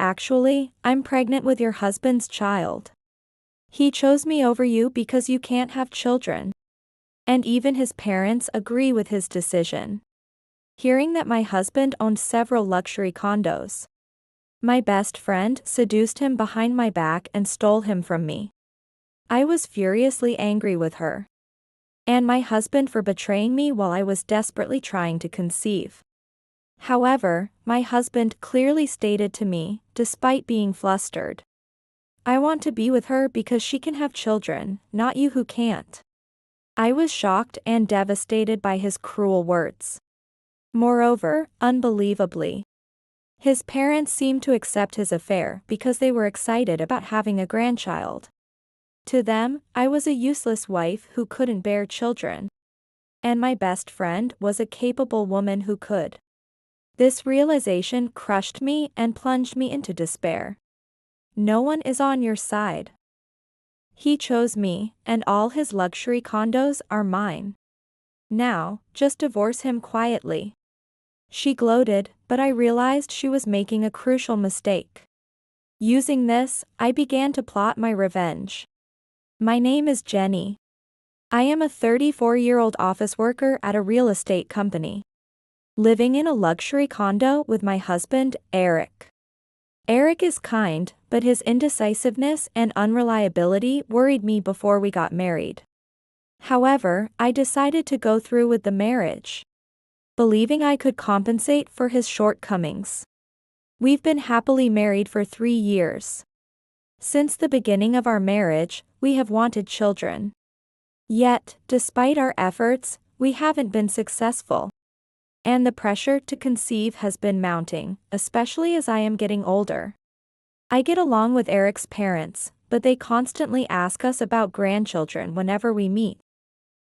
actually, I'm pregnant with your husband's child. He chose me over you because you can't have children. And even his parents agree with his decision. Hearing that my husband owned several luxury condos, my best friend seduced him behind my back and stole him from me. I was furiously angry with her and my husband for betraying me while I was desperately trying to conceive. However, my husband clearly stated to me, despite being flustered, "I want to be with her because she can have children, not you who can't." I was shocked and devastated by his cruel words. Moreover, unbelievably, his parents seemed to accept his affair because they were excited about having a grandchild. To them, I was a useless wife who couldn't bear children, and my best friend was a capable woman who could. This realization crushed me and plunged me into despair. No one is on your side. He chose me, and all his luxury condos are mine. Now, just divorce him quietly. She gloated, but I realized she was making a crucial mistake. Using this, I began to plot my revenge. My name is Jenny. I am a 34-year-old office worker at a real estate company, living in a luxury condo with my husband, Eric. Eric is kind, but his indecisiveness and unreliability worried me before we got married. However, I decided to go through with the marriage, believing I could compensate for his shortcomings. We've been happily married for 3 years. Since the beginning of our marriage, we have wanted children. Yet, despite our efforts, we haven't been successful. And the pressure to conceive has been mounting, especially as I am getting older. I get along with Eric's parents, but they constantly ask us about grandchildren whenever we meet,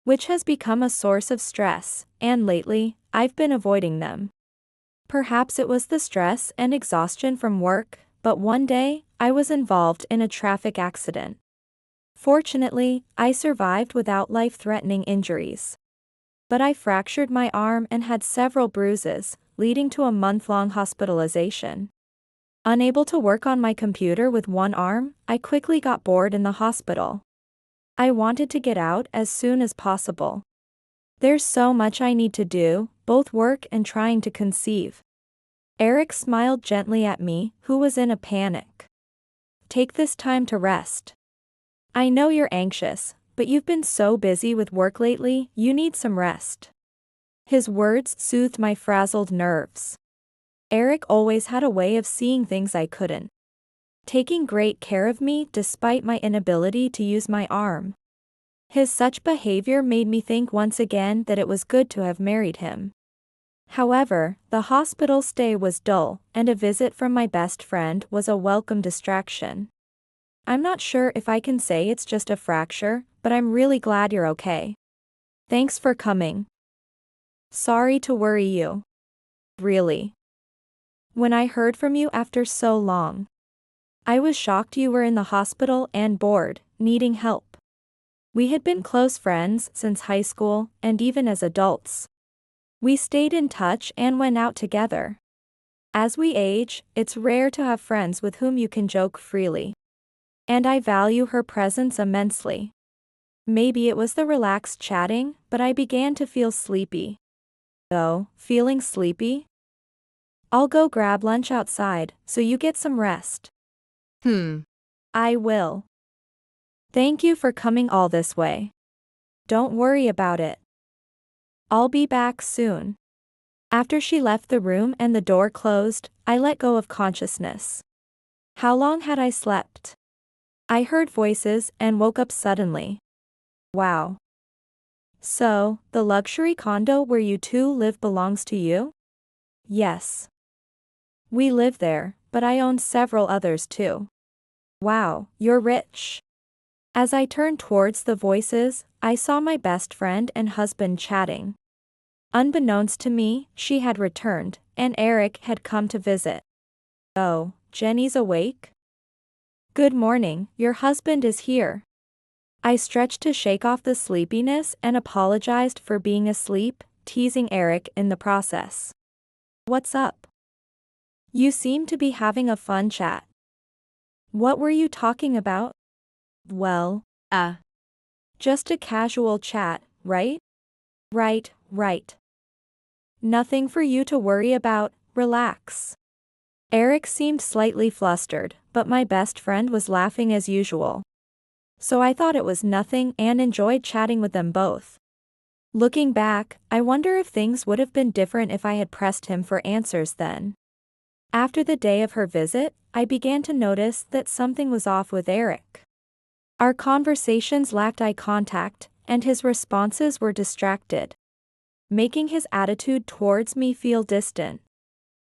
which has become a source of stress, and lately, I've been avoiding them. Perhaps it was the stress and exhaustion from work, but one day, I was involved in a traffic accident. Fortunately, I survived without life-threatening injuries. But I fractured my arm and had several bruises, leading to a month-long hospitalization. Unable to work on my computer with one arm, I quickly got bored in the hospital. I wanted to get out as soon as possible. There's so much I need to do, both work and trying to conceive. Eric smiled gently at me, who was in a panic. Take this time to rest. I know you're anxious, but you've been so busy with work lately, you need some rest. His words soothed my frazzled nerves. Eric always had a way of seeing things I couldn't, taking great care of me despite my inability to use my arm. His such behavior made me think once again that it was good to have married him. However, the hospital stay was dull, and a visit from my best friend was a welcome distraction. I'm not sure if I can say it's just a fracture, but I'm really glad you're okay. Thanks for coming. Sorry to worry you. Really. When I heard from you after so long, I was shocked you were in the hospital and bored, needing help. We had been close friends since high school, and even as adults. We stayed in touch and went out together. As we age, it's rare to have friends with whom you can joke freely. And I value her presence immensely. Maybe it was the relaxed chatting, but I began to feel sleepy. Oh, feeling sleepy? I'll go grab lunch outside, so you get some rest. I will. Thank you for coming all this way. Don't worry about it. I'll be back soon. After she left the room and the door closed, I let go of consciousness. How long had I slept? I heard voices and woke up suddenly. Wow. So, the luxury condo where you two live belongs to you? Yes. We live there, but I own several others too. Wow, you're rich. As I turned towards the voices, I saw my best friend and husband chatting. Unbeknownst to me, she had returned, and Eric had come to visit. Oh, Jenny's awake? Good morning, your husband is here. I stretched to shake off the sleepiness and apologized for being asleep, teasing Eric in the process. What's up? You seem to be having a fun chat. What were you talking about? Well, just a casual chat, right? Right. Nothing for you to worry about, relax. Eric seemed slightly flustered, but my best friend was laughing as usual. So I thought it was nothing and enjoyed chatting with them both. Looking back, I wonder if things would have been different if I had pressed him for answers then. After the day of her visit, I began to notice that something was off with Eric. Our conversations lacked eye contact, and his responses were distracted, making his attitude towards me feel distant.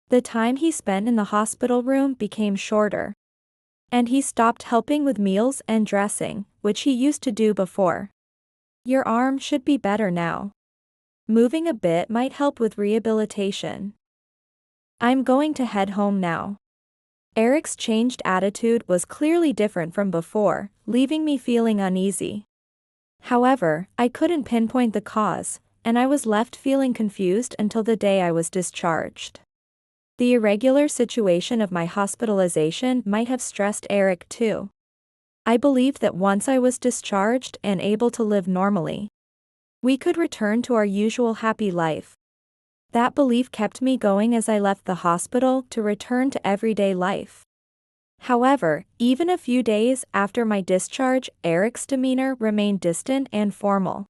The time he spent in the hospital room became shorter, and he stopped helping with meals and dressing, which he used to do before. Your arm should be better now. Moving a bit might help with rehabilitation. I'm going to head home now. Eric's changed attitude was clearly different from before, leaving me feeling uneasy. However, I couldn't pinpoint the cause, and I was left feeling confused until the day I was discharged. The irregular situation of my hospitalization might have stressed Eric too. I believed that once I was discharged and able to live normally, we could return to our usual happy life. That belief kept me going as I left the hospital to return to everyday life. However, even a few days after my discharge, Eric's demeanor remained distant and formal.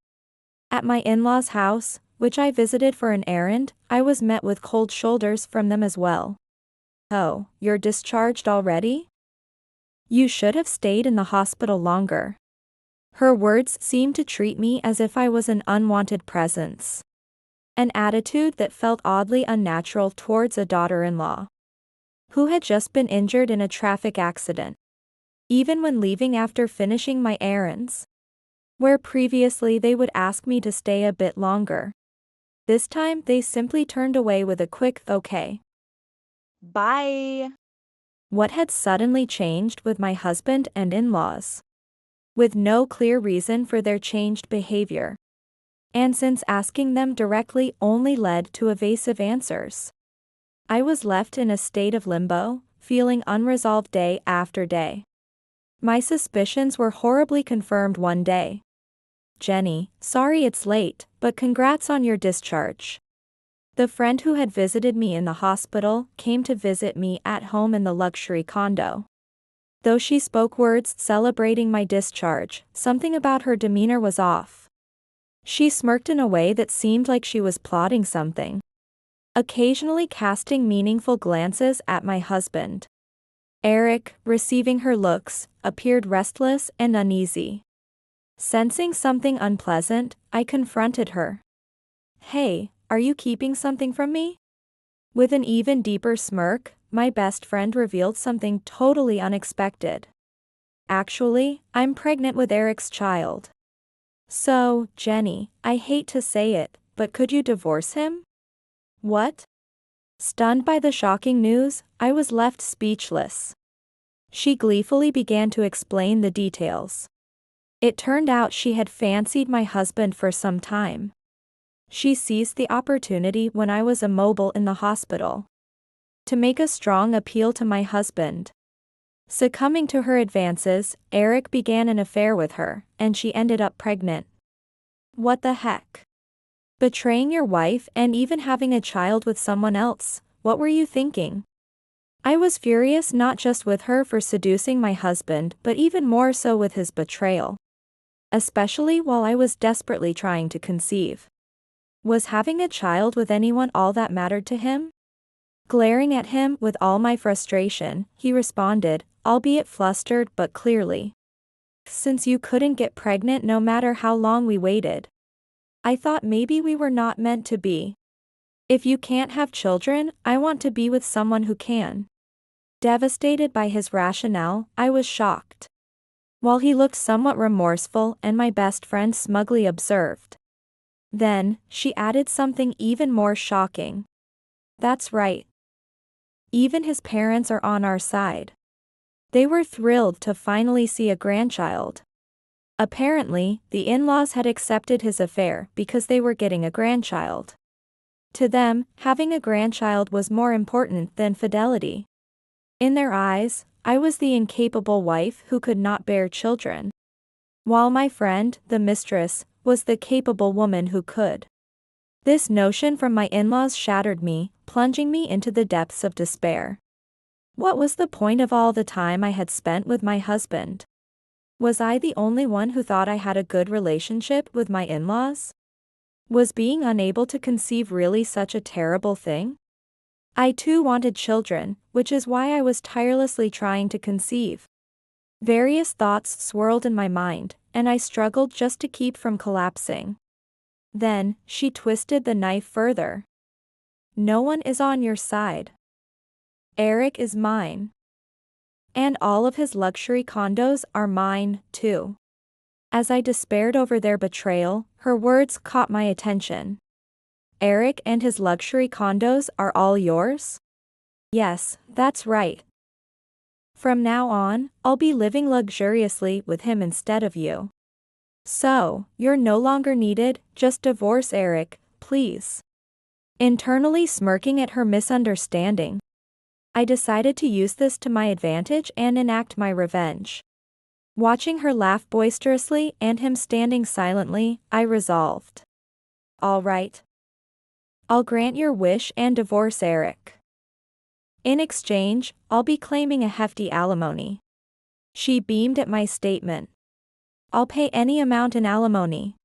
At my in-laws' house, which I visited for an errand, I was met with cold shoulders from them as well. Oh, you're discharged already? You should have stayed in the hospital longer. Her words seemed to treat me as if I was an unwanted presence. An attitude that felt oddly unnatural towards a daughter-in-law who had just been injured in a traffic accident. Even when leaving after finishing my errands, where previously they would ask me to stay a bit longer, this time they simply turned away with a quick okay. Bye. What had suddenly changed with my husband and in-laws? With no clear reason for their changed behavior. And since asking them directly only led to evasive answers, I was left in a state of limbo, feeling unresolved day after day. My suspicions were horribly confirmed one day. Jenny, sorry it's late, but congrats on your discharge. The friend who had visited me in the hospital came to visit me at home in the luxury condo. Though she spoke words celebrating my discharge, something about her demeanor was off. She smirked in a way that seemed like she was plotting something, occasionally casting meaningful glances at my husband. Eric, receiving her looks, appeared restless and uneasy. Sensing something unpleasant, I confronted her. Hey, are you keeping something from me? With an even deeper smirk, my best friend revealed something totally unexpected. Actually, I'm pregnant with Eric's child. So, Jenny, I hate to say it, but could you divorce him? What? Stunned by the shocking news, I was left speechless. She gleefully began to explain the details. It turned out she had fancied my husband for some time. She seized the opportunity when I was immobile in the hospital to make a strong appeal to my husband. Succumbing to her advances, Eric began an affair with her, and she ended up pregnant. What the heck? Betraying your wife and even having a child with someone else, what were you thinking? I was furious not just with her for seducing my husband but even more so with his betrayal. Especially while I was desperately trying to conceive. Was having a child with anyone all that mattered to him? Glaring at him with all my frustration, he responded, albeit flustered but clearly. Since you couldn't get pregnant no matter how long we waited, I thought maybe we were not meant to be. If you can't have children, I want to be with someone who can. Devastated by his rationale, I was shocked. While he looked somewhat remorseful and my best friend smugly observed. Then, she added something even more shocking. That's right. Even his parents are on our side. They were thrilled to finally see a grandchild. Apparently, the in-laws had accepted his affair because they were getting a grandchild. To them, having a grandchild was more important than fidelity. In their eyes, I was the incapable wife who could not bear children. While my friend, the mistress, was the capable woman who could. This notion from my in-laws shattered me, plunging me into the depths of despair. What was the point of all the time I had spent with my husband? Was I the only one who thought I had a good relationship with my in-laws? Was being unable to conceive really such a terrible thing? I too wanted children, which is why I was tirelessly trying to conceive. Various thoughts swirled in my mind, and I struggled just to keep from collapsing. Then, she twisted the knife further. No one is on your side. Eric is mine. And all of his luxury condos are mine, too. As I despaired over their betrayal, her words caught my attention. Eric and his luxury condos are all yours? Yes, that's right. From now on, I'll be living luxuriously with him instead of you. So, you're no longer needed, just divorce Eric, please. Internally smirking at her misunderstanding, I decided to use this to my advantage and enact my revenge. Watching her laugh boisterously and him standing silently, I resolved. All right. I'll grant your wish and divorce Eric. In exchange, I'll be claiming a hefty alimony. She beamed at my statement. I'll pay any amount in alimony.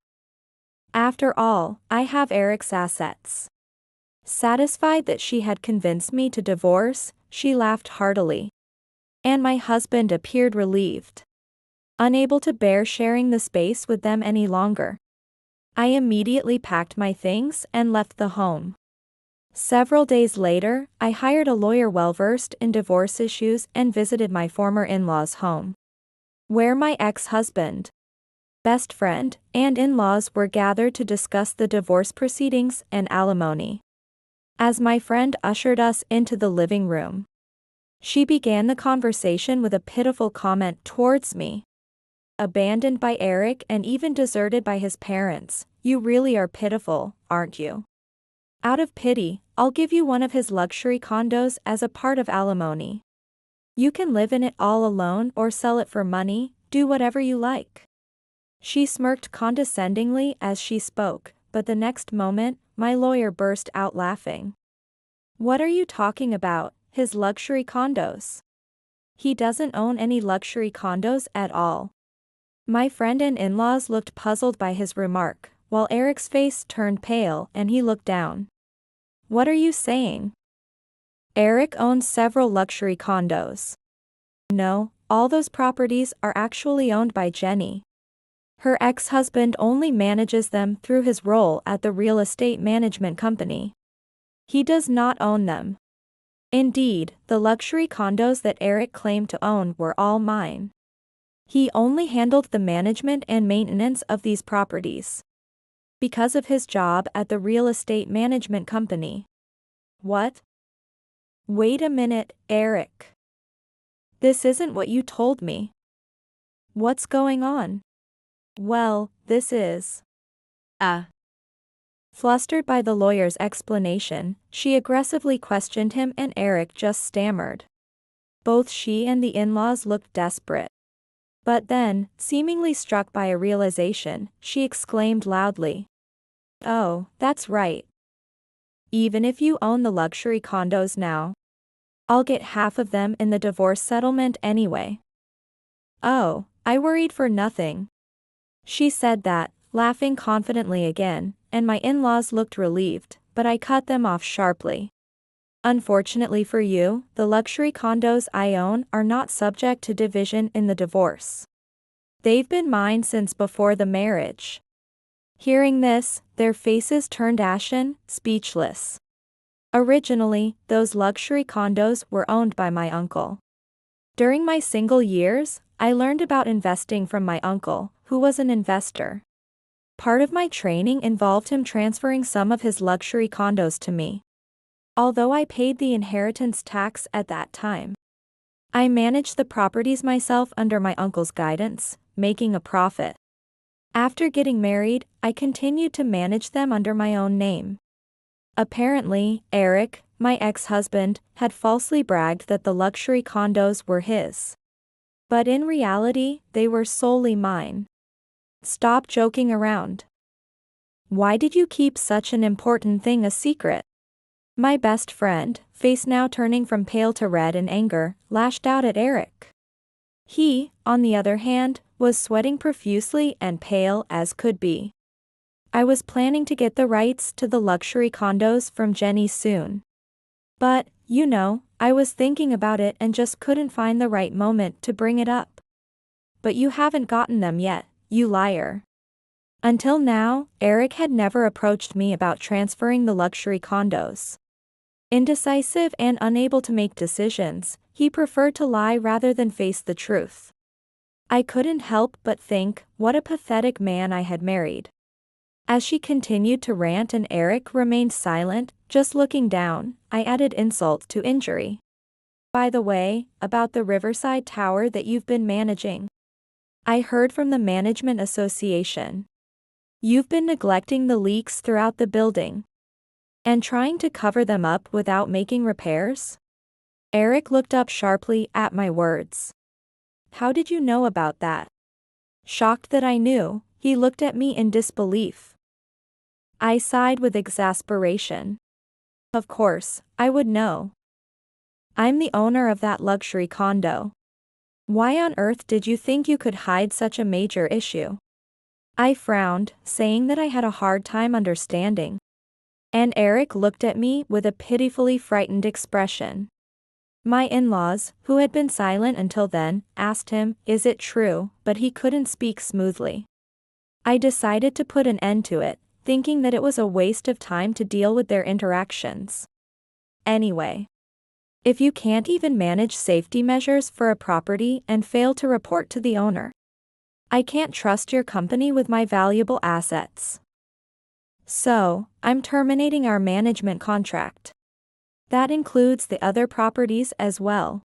After all, I have Eric's assets. Satisfied that she had convinced me to divorce, she laughed heartily. And my husband appeared relieved. Unable to bear sharing the space with them any longer, I immediately packed my things and left the home. Several days later, I hired a lawyer well-versed in divorce issues and visited my former in-laws' home, where my ex-husband, best friend, and in-laws were gathered to discuss the divorce proceedings and alimony. As my friend ushered us into the living room, she began the conversation with a pitiful comment towards me. Abandoned by Eric and even deserted by his parents, you really are pitiful, aren't you? Out of pity, I'll give you one of his luxury condos as a part of alimony. You can live in it all alone or sell it for money, do whatever you like. She smirked condescendingly as she spoke, but the next moment, my lawyer burst out laughing. What are you talking about, his luxury condos? He doesn't own any luxury condos at all. My friend and in-laws looked puzzled by his remark, while Eric's face turned pale and he looked down. What are you saying? Eric owns several luxury condos. No, all those properties are actually owned by Jenny. Her ex-husband only manages them through his role at the real estate management company. He does not own them. Indeed, the luxury condos that Eric claimed to own were all mine. He only handled the management and maintenance of these properties because of his job at the real estate management company. What? Wait a minute, Eric. This isn't what you told me. What's going on? Well, this is. Flustered by the lawyer's explanation, she aggressively questioned him and Eric just stammered. Both she and the in-laws looked desperate. But then, seemingly struck by a realization, she exclaimed loudly. Oh, that's right. Even if you own the luxury condos now, I'll get half of them in the divorce settlement anyway. Oh, I worried for nothing. She said that, laughing confidently again, and my in-laws looked relieved, but I cut them off sharply. Unfortunately for you, the luxury condos I own are not subject to division in the divorce. They've been mine since before the marriage. Hearing this, their faces turned ashen, speechless. Originally, those luxury condos were owned by my uncle. During my single years, I learned about investing from my uncle, who was an investor. Part of my training involved him transferring some of his luxury condos to me. Although I paid the inheritance tax at that time, I managed the properties myself under my uncle's guidance, making a profit. After getting married, I continued to manage them under my own name. Apparently, Eric, my ex-husband, had falsely bragged that the luxury condos were his. But in reality, they were solely mine. Stop joking around. Why did you keep such an important thing a secret? My best friend, face now turning from pale to red in anger, lashed out at Eric. He, on the other hand, was sweating profusely and pale as could be. I was planning to get the rights to the luxury condos from Jenny soon. But, I was thinking about it and just couldn't find the right moment to bring it up. But you haven't gotten them yet, you liar. Until now, Eric had never approached me about transferring the luxury condos. Indecisive and unable to make decisions, he preferred to lie rather than face the truth. I couldn't help but think, what a pathetic man I had married. As she continued to rant and Eric remained silent, just looking down, I added insult to injury. By the way, about the Riverside Tower that you've been managing. I heard from the Management Association. You've been neglecting the leaks throughout the building. And trying to cover them up without making repairs? Eric looked up sharply at my words. How did you know about that? Shocked that I knew, he looked at me in disbelief. I sighed with exasperation. Of course, I would know. I'm the owner of that luxury condo. Why on earth did you think you could hide such a major issue? I frowned, saying that I had a hard time understanding. And Eric looked at me with a pitifully frightened expression. My in-laws, who had been silent until then, asked him, is it true, but he couldn't speak smoothly. I decided to put an end to it, thinking that it was a waste of time to deal with their interactions. Anyway. If you can't even manage safety measures for a property and fail to report to the owner, I can't trust your company with my valuable assets. So, I'm terminating our management contract. That includes the other properties as well.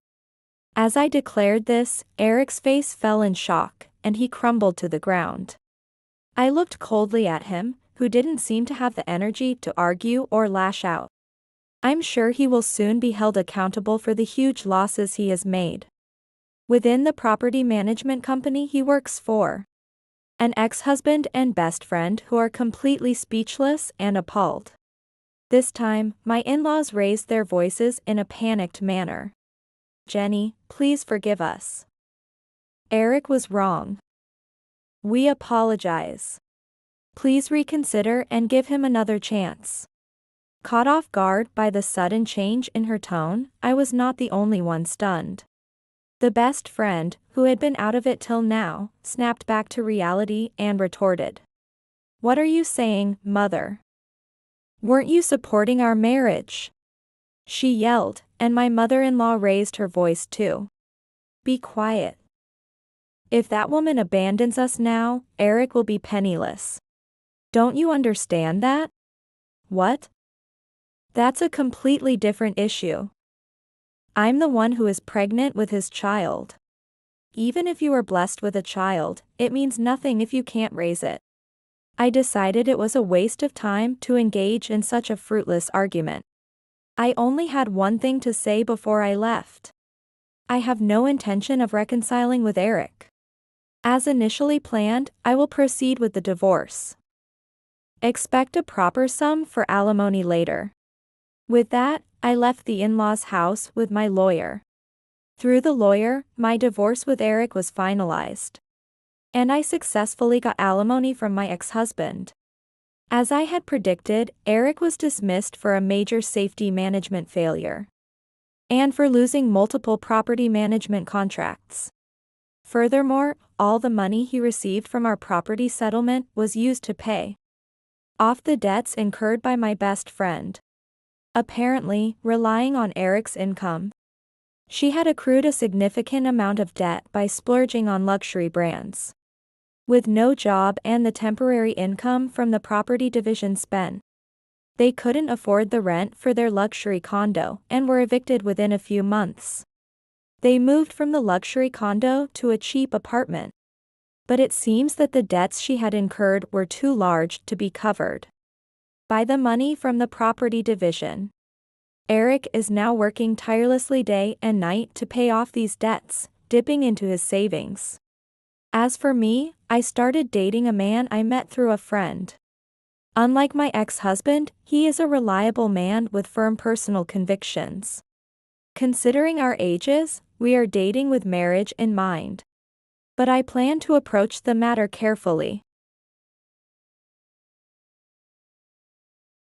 As I declared this, Eric's face fell in shock, and he crumbled to the ground. I looked coldly at him, who didn't seem to have the energy to argue or lash out. I'm sure he will soon be held accountable for the huge losses he has made. Within the property management company he works for. An ex-husband and best friend who are completely speechless and appalled. This time, my in-laws raised their voices in a panicked manner. Jenny, please forgive us. Eric was wrong. We apologize. Please reconsider and give him another chance. Caught off guard by the sudden change in her tone, I was not the only one stunned. The best friend, who had been out of it till now, snapped back to reality and retorted. What are you saying, mother? Weren't you supporting our marriage? She yelled, and my mother-in-law raised her voice too. Be quiet. If that woman abandons us now, Eric will be penniless. Don't you understand that? What? That's a completely different issue. I'm the one who is pregnant with his child. Even if you are blessed with a child, it means nothing if you can't raise it. I decided it was a waste of time to engage in such a fruitless argument. I only had one thing to say before I left. I have no intention of reconciling with Eric. As initially planned, I will proceed with the divorce. Expect a proper sum for alimony later. With that, I left the in-laws' house with my lawyer. Through the lawyer, my divorce with Eric was finalized. And I successfully got alimony from my ex-husband. As I had predicted, Eric was dismissed for a major safety management failure. And for losing multiple property management contracts. Furthermore, all the money he received from our property settlement was used to pay off the debts incurred by my best friend. Apparently, relying on Eric's income. She had accrued a significant amount of debt by splurging on luxury brands. With no job and the temporary income from the property division spent, they couldn't afford the rent for their luxury condo and were evicted within a few months. They moved from the luxury condo to a cheap apartment. But it seems that the debts she had incurred were too large to be covered. by the money from the property division. Eric is now working tirelessly day and night to pay off these debts, dipping into his savings. As for me, I started dating a man I met through a friend. Unlike my ex-husband, he is a reliable man with firm personal convictions. Considering our ages, we are dating with marriage in mind. But I plan to approach the matter carefully.